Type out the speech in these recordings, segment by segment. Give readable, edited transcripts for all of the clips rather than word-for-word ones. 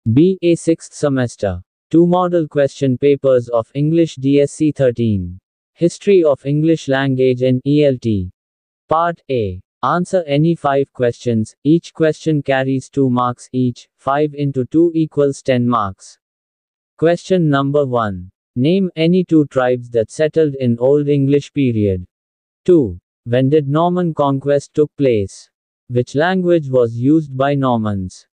BA 6th semester. 2 model question papers of English DSC 13. History of English language and ELT. Part A. Answer any 5 questions, each question carries 2 marks each, 5 into 2 equals 10 marks. Question number 1. Name any 2 tribes that settled in Old English period. 2. When did Norman conquest took place? Which language was used by Normans?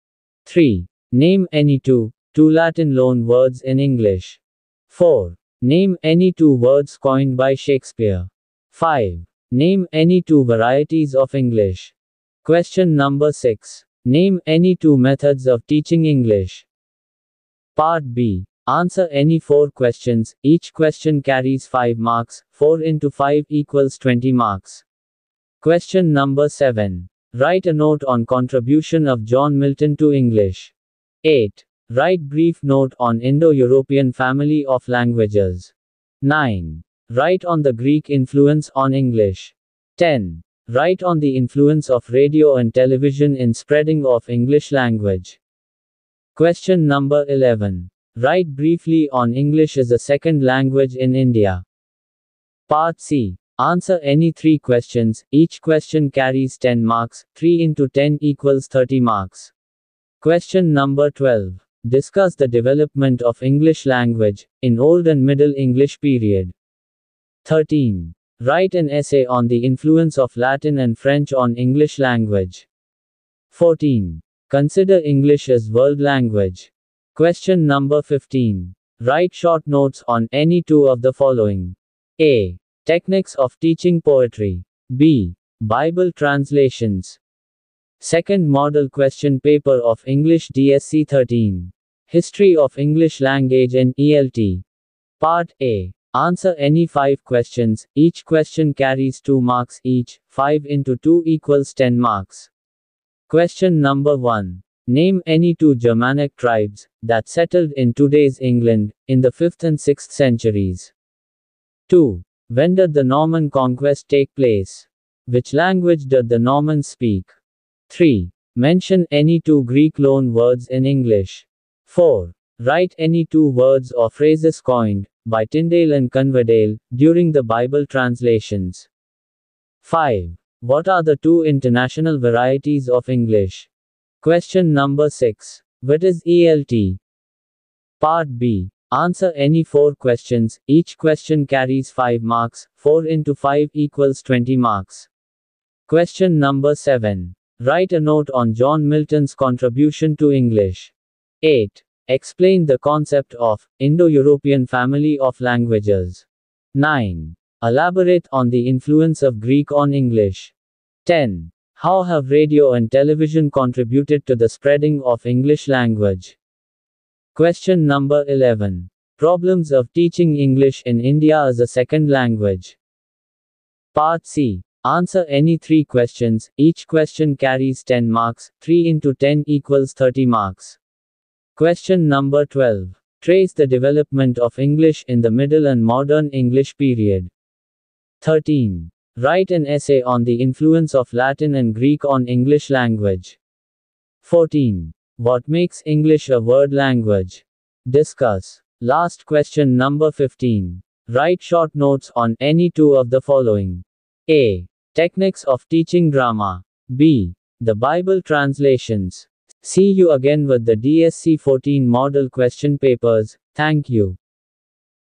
3. Name any 2 Latin loan words in English. 4. Name any 2 words coined by Shakespeare. 5. Name any 2 varieties of English. Question number 6. Name any 2 methods of teaching English. Part B. Answer any 4 questions, each question carries 5 marks, 4 into 5 equals 20 marks. Question number 7. Write a note on contribution of John Milton to English. 8. Write brief note on Indo-European family of languages. 9. Write on the Greek influence on English. 10. Write on the influence of radio and television in spreading of English language. Question number 11. Write briefly on English as a second language in India. Part C. Answer any 3 questions, each question carries 10 marks, 3 into 10 equals 30 marks. Question number 12. Discuss the development of English language, in Old and Middle English period. 13. Write an essay on the influence of Latin and French on English language. 14. Consider English as world language. Question number 15. Write short notes on any 2 of the following. A. Techniques of teaching poetry. B. Bible translations. Second model question paper of English DSC 13. History of English language and ELT. Part A. Answer any 5 questions, each question carries 2 marks each, 5 into 2 equals 10 marks. Question number 1. Name any 2 Germanic tribes that settled in today's England, in the 5th and 6th centuries. 2. When did the Norman conquest take place? Which language did the Normans speak? 3. Mention any 2 Greek loan words in English. 4. Write any 2 words or phrases coined by Tyndale and Coverdale during the Bible translations. 5. What are the 2 international varieties of English? Question number 6. What is ELT? Part B. Answer any 4 questions, each question carries 5 marks, 4 into 5 equals 20 marks. Question number 7. Write a note on John Milton's contribution to English. 8. Explain the concept of Indo-European family of languages. 9. Elaborate on the influence of Greek on English. 10. How have radio and television contributed to the spreading of English language? Question number 11. Problems of teaching English in India as a second language. Part C. Answer any 3 questions, each question carries 10 marks, 3 into 10 equals 30 marks. Question number 12. Trace the development of English in the Middle and Modern English period. 13. Write an essay on the influence of Latin and Greek on English language. 14. What makes English a word language? Discuss. Last question number 15. Write short notes on any 2 of the following. A. Techniques of teaching drama. B. The Bible translations. See you again with the DSC 14 model question papers. Thank you.